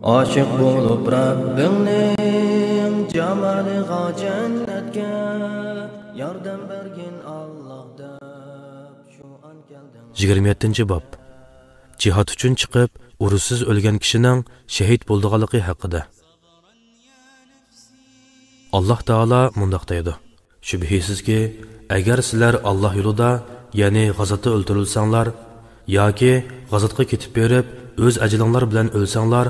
Aşık bulup Rabbingning jamaliga jannatga yordam bergin Allah deb şu an kelding. 27. bab. Jihad uchun chiqib, urushsiz o'lgan kishining shahid bo'lganligi haqida. Alloh taolo mundaq deydi: Shubhisizki, agar sizlar Alloh yo'lida, ya'ni g'azotda o'ldirilsanglar yoki g'azotga ketib berib, o'z ajlinglar bilan o'lsanglar,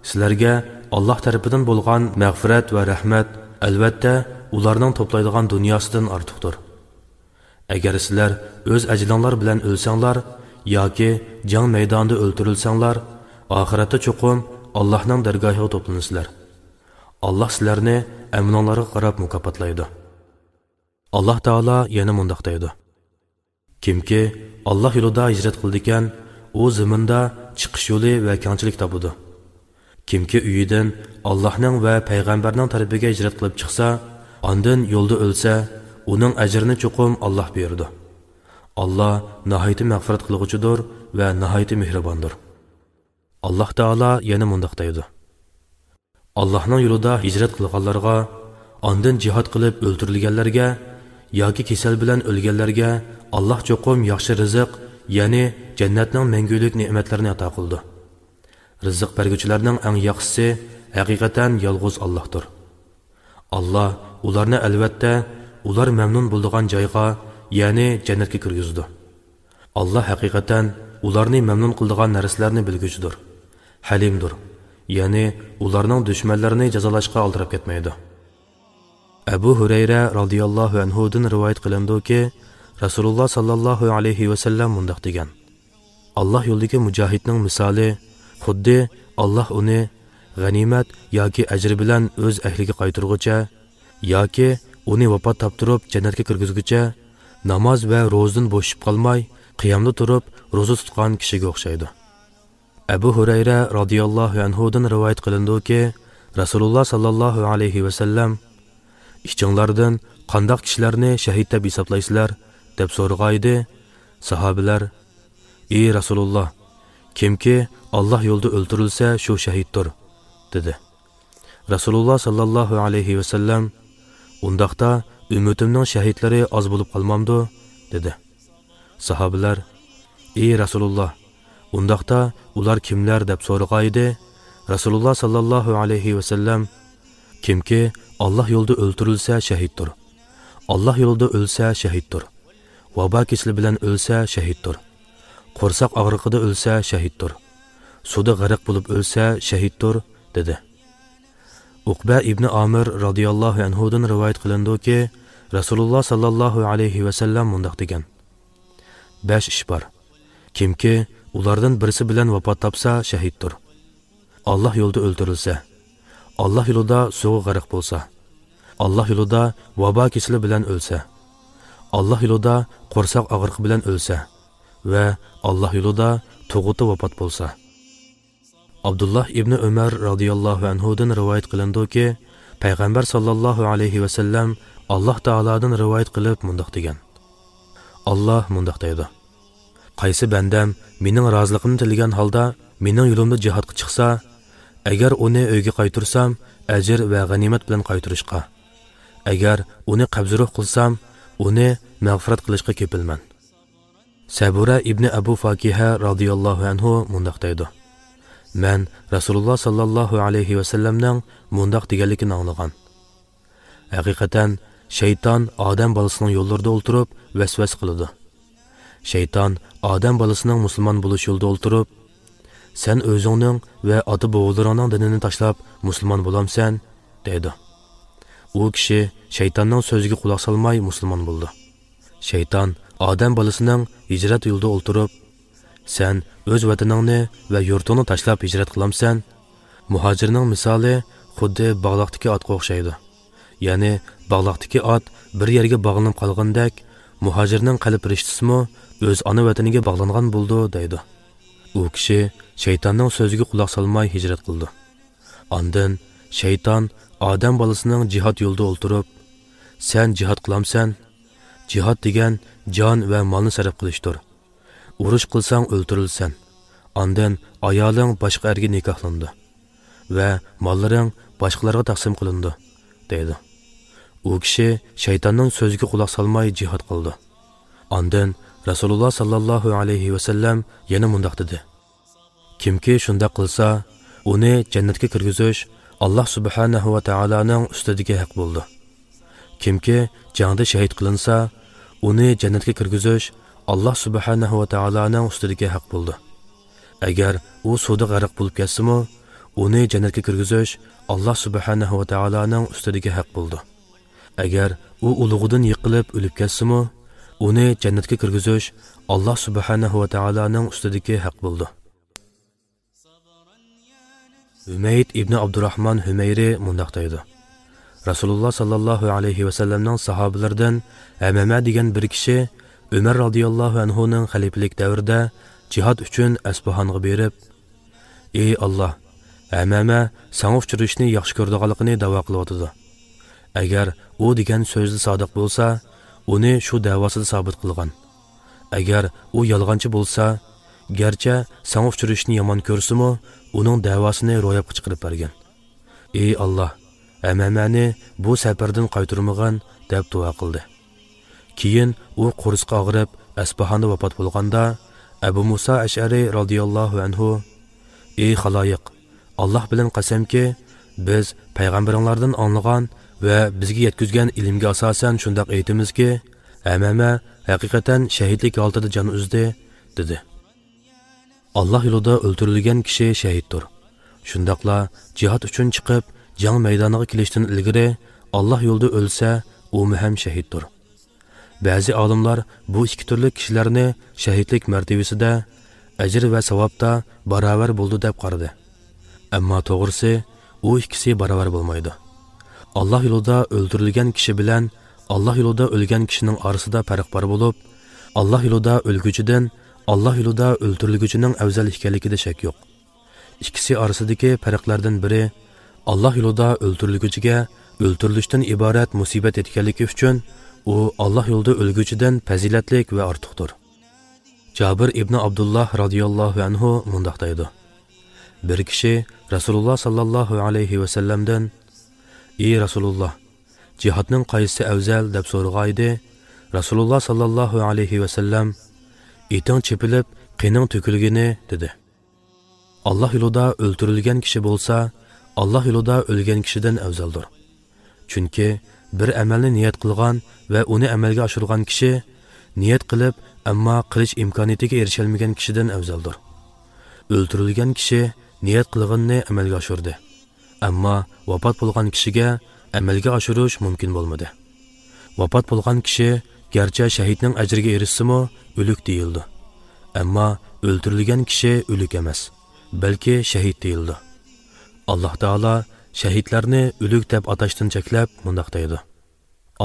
sizlarga Alloh tarafidan bo'lgan mag'firat va rahmat albatta ularning to'playdigan dunyosidan ortiqdir. Agar sizlar o'z ajlinglar bilan o'lsanglar yoki jang maydonida o'ldirilsanglar, oxiratda cho'qim Allohning dargohiga to'plansizlar. Allah sizlarni amnonlarga qarab mukofotlaydi. Alloh taolo yana mundaq deydi: Kimki Alloh yo'lida hijrat qildikan, u zaminda chiqish yo'li va kengchilik topadi. Kimki uyidan Allohning va payg'ambarning tarafiga hijrat qilib chiqsa, ondan yo'lda o'lsa, uning ajrini cho'qim Alloh beradi. Allah nihoyat mag'firat qilg'uchidir va nihoyat mehribondir. Alloh taolo yana mundaq deydi: Allohning yo'lida hijrat qilganlarga, ondan jihad qilib o'ldirilganlarga yoki kasal bilan o'lganlarga Alloh cho'qim yaxshi rizq, ya'ni jannatning mangulik ne'matlarini ato qildi. Rizq berguvchilarning eng yaxshisi haqiqatan yolg'iz Allohdir. Allah ularni albatta ular mamnun bo'lgan joyga, ya'ni jannatga kirgizdi. Allah haqiqatan ularni mamnun qiladigan narsalarni bilguchidir. Halimdir. Ya'ni ularning dushmanlarini jazolashga oldirib ketmaydi. Abu Hurayra radhiyallohu anhu dan rivoyat qilindiki, Rasululloh sallallohu alayhi va sallam mundaq degan: Alloh yo'lidagi mujohidning misoli xuddi Alloh uni g'animat yoki ajr bilan o'z ahliga qaytarguncha yoki uni vafot toptirib jannatga kirgizguncha namoz va ro'zadan bo'shib qolmay, qiyomda turib ro'za tutgan kishiga o'xshaydi. Abu Hurayra radhiyallohu anhu dan rivoyat qilindiki, Rasululloh sallallohu alayhi va sallam: "Ishinglardan qandoq kishilarni shahid deb hisoblaysizlar?" deb so'ragaydi. Sahobalar: "Ey Rasululloh, kimki Alloh yo'lida o'ldirilsa, shu shahiddir", dedi. Rasululloh sallallohu alayhi va sallam: "Undaqda ummatimning shahidlari oz bo'lib qolmamdi?" dedi. Sahobalar: "Ey Rasululloh, undaqda ular kimlar?" deb so'ragaydi. Rasululloh sallallohu alayhi va sallam: "Kimki Alloh yo'lida o'ldirilsa shahiddir. Alloh yo'lida o'lsa shahiddir. Vabo kesili bilan o'lsa shahiddir. Qo'rsoq og'riqida o'lsa shahiddir. Suda g'arq bo'lib o'lsa shahiddir", dedi. Uqba ibn Amir radhiyallohu anhu dan rivoyat qilindiki, Rasululloh sallallohu alayhi va sallam mundaq degan: 5 ish bor. Kimki ulardan birisi bilan vafot topsa shahiddir. Alloh yo'lida o'ldirilsa, Alloh yo'lida suvga g'arq bo'lsa, Alloh yo'lida vabo kesili bilan o'lsa, Alloh yo'lida qo'rsoq og'riqi bilan o'lsa va Alloh yo'lida tug'uti vafot bo'lsa. Abdullah ibn Umar radhiyallohu anhu dan rivoyat qilindiki, payg'ambar sallallohu alayhi va sallam Alloh taolodan rivoyat qilib mundaq degan: Alloh mundaq deydi: "Qaysi bandam mening roziligimni tilgan holda mening yo'limda jihodga chiqsa, agar uni uyga qaytarsam, ajr va g'animat bilan qaytarishqa. Agar uni qabzruh qilsam, uni mag'firat qilishga kepilman." Sabura ibn Abu Fakiha radhiyallohu anhu mundaq deydi: "Men Rasululloh sallallohu alayhi va sallamning mundaq deganligini anglagan. Haqiqatan shayton odam bolasining yo'llarida o'ltirib vasvas qiladi. Shayton odam bolasining musulmon bo'lish yo'lida o'ltirib, sen o'zingning va ota-bovularingning dinini tashlab musulmon bo'lamsan, deydi. U kishi shaytonning so'ziga quloq solmay musulmon bo'ldi. Shayton odam bolasining hijrat yo'lida o'ltirib, sen o'z vataningni va yurtingni tashlab hijrat qilamsan. Muhojirning misoli xuddi bog'liqdagi otga o'xshaydi. Ya'ni bog'liqdagi ot bir yerga bog'lanib qolgandek, muhojirning qalb rishtasimi o'z ona vataniga bog'langan bo'ldi, deydi. U kishi shaytonning so'ziga quloq solmay hijrat qildi. Ondan shayton odam bolasining jihad yo'lida o'ltirib, sen jihad qilamsan. Jihad degan jon va molni sarf qilishdir. Urush qilsang o'ldirilsan. Ondan ayoling boshqa erga nikohlandi. va mollaring boshqalarga taqsim qilindi, dedi. U kishi shaytonning so'ziga quloq solmay jihad qildi. Ondan Rasululloh sallallohu alayhi va sallam yana mundaq dedi: Kimki shunda qilsa, uni jannatga kirgizish Alloh subhanahu va taolaning ustidagi haq bo'ldi. Kimki jangda shahid qilinsa, uni jannatga kirgizish Alloh subhanahu va taolaning ustidagi haq bo'ldi. Agar u suvda g'arq bo'lib ketsa-mu, uni jannatga kirgizish Alloh subhanahu va taolaning ustidagi haq bo'ldi. Agar u ulug'idan yiqilib o'lib ketsa-mu, uni jannatga kirgizish Alloh subhanahu va taolaning ustidagi haq bo'ldi. Humayd ibn Abdurrahman Humayri mundaq deydi: Rasululloh sallallohu alayhi va sallamning sahobalaridan Amama degan bir kishi Umar radhiyallohu anhu ning xalifalik davrida jihad uchun Asbahanga berib, "Ey Alloh, Amama sana uchrashni yaxshi ko'rdiganligini da'vo qilyotdi. Agar u degan so'zda sodiq bo'lsa, uni shu da'vosida sabit qilgan. Agar u yolg'onchi bo'lsa, garchi sana uchrashni yomon ko'rsa-mu, uning da'vosini ro'yobga chiqarib bergan. Ey Alloh, Amamani bu safardan qaytarmagan" deb duo qildi. Keyin u qurisqa og'rib Asbahonda vafot bo'lganda, Abu Musa Ash'ari radhiyallohu anhu: "Ey xaloyiq, Alloh bilan qasamki, biz payg'ambarlardan anlagan va bizga yetkazgan ilmga asosan shundoq aytamizki, Amama haqiqatan shahidlik holatida jon uzdi", dedi. Alloh yo'lida o'ldirilgan kishi shahiddir. Shundaqla jihad uchun chiqib, jang maydoniga kelishdan ilgari Alloh yo'lida o'lsa, u ham shahiddir. Ba'zi olimlar bu ikki turli kishilarni shahidlik martabasida, ajr va savobda barobar bo'ldi deb qaradi. Ammo to'g'risi, u ikkisi barobar bo'lmaydi. Alloh yo'lida o'ldirilgan kishi bilan Alloh yo'lida o'lgan kishining orasida farq bor bo'lib, Alloh yo'lida o'lguchidan Alloh yo'lida o'ldirilguchining afzal ekanligida shak yo'q. Ikkisi orasidagi farqlardan biri Alloh yo'lida o'ldirilguchiga o'ldirilishdan iborat musibat etganligi uchun u Alloh yo'lida o'lguchidan fazilatlik va ortiqdir. Jabir ibn Abdullah radhiyallohu anhu mundaq deydi: Bir kishi Rasululloh sallallohu alayhi va sallamdan: "Ey Rasululloh, jihadning qaysi afzal?" deb so'ragaydi. Rasululloh sallallohu alayhi va sallam: "Eting chepilib, qining to'kilgani", dedi. Alloh yo'lida o'ldirilgan kishi bo'lsa, Alloh yo'lida o'lgan kishidan afzaldir. Chunki bir amalni niyat qilgan va uni amalga oshirgan kishi niyat qilib, ammo qilish imkoniyatiga erishalmagan kishidan afzaldir. O'ldirilgan kishi niyat qilganni amalga oshirdi, ammo vafot bo'lgan kishiga amalga oshirish mumkin bo'lmadi. Vafot bo'lgan kishi garchi shahidning ajriga erishsa-mu, o'lik deyildi. Ammo o'ldirilgan kishi o'lik emas, balki shahid deyildi. Alloh taolo shahidlarni o'lik deb atashdan cheklab mundaq deydi: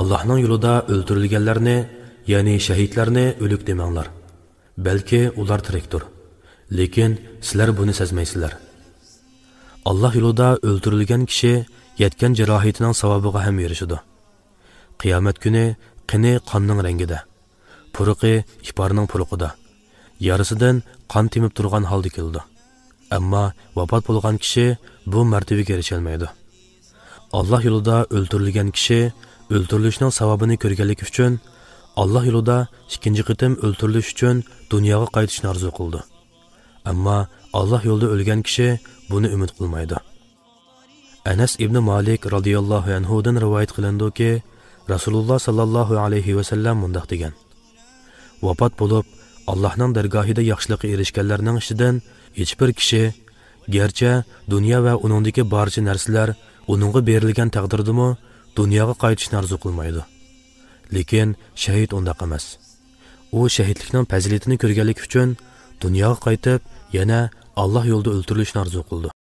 Allohning yo'lida o'ldirilganlarni, ya'ni shahidlarni o'lik demanglar. Balki ular tirikdir. Lekin sizlar buni sezmaysizlar. Alloh yo'lida o'ldirilgan kishi yetgan jarohatining savobiga ham erishadi. Qiyomat kuni qini qonning rangida, puruqi iparning puruqida, yarisidan qon temib turgan holda keldi. Ammo vafot bo'lgan kishi bu martabaga erisholmaydi. Alloh yo'lida o'ldirilgan kishi o'ldirilishning savobini ko'rganligi uchun Alloh yo'lida ikkinchi qitim o'ldirilish uchun dunyoga qaytishni orzu qildi. Ammo Alloh yo'lida o'lgan kishi buni umid qilmaydi. Anas ibn Malik radhiyallohu anhu dan rivoyat qilindiki, Rasululloh sallallohu alayhi va sallam mundaq degan: Vafot bo'lib, Allohning dargohida yaxshilikka erishganlarning ichidan hech bir kishi garchi dunyo va uningdagi barcha narsalar uningga berilgan taqdirdimi dunyoga qaytishni orzu qilmaydi. Lekin shahid undaq emas. U shahidlikning fazilatini ko'rganlik uchun dunyoga qaytib yana Alloh yo'lida o'ldirilishni orzu qildi.